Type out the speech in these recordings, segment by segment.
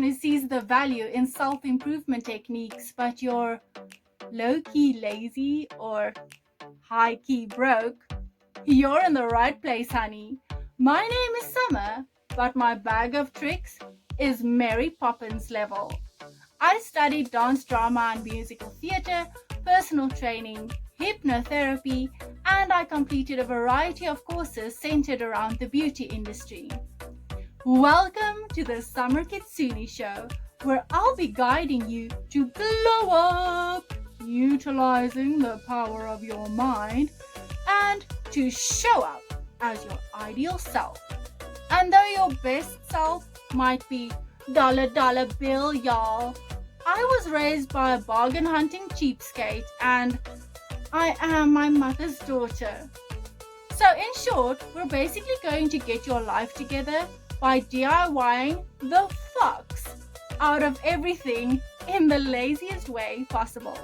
person who sees the value in self-improvement techniques, but you're low-key lazy or high-key broke, you're in the right place, honey. My name is Summer, but my bag of tricks is Mary Poppins level. I studied dance, drama, and musical theatre, personal training, hypnotherapy, and I completed a variety of courses centered around the beauty industry. Welcome to the Summer Kitsune Show, where I'll be guiding you to glow up, utilizing the power of your mind, and to show up as your ideal self. And though your best self might be dollar bill, y'all, I was raised by a bargain hunting cheapskate and I am my mother's daughter. So in short, we're basically going to get your life together by DIYing the fox out of everything in the laziest way possible.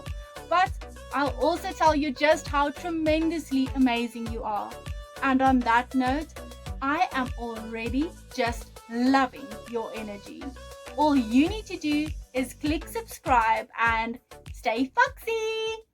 But I'll also tell you just how tremendously amazing you are. And on that note, I am already just loving your energy. All you need to do is click subscribe and stay foxy!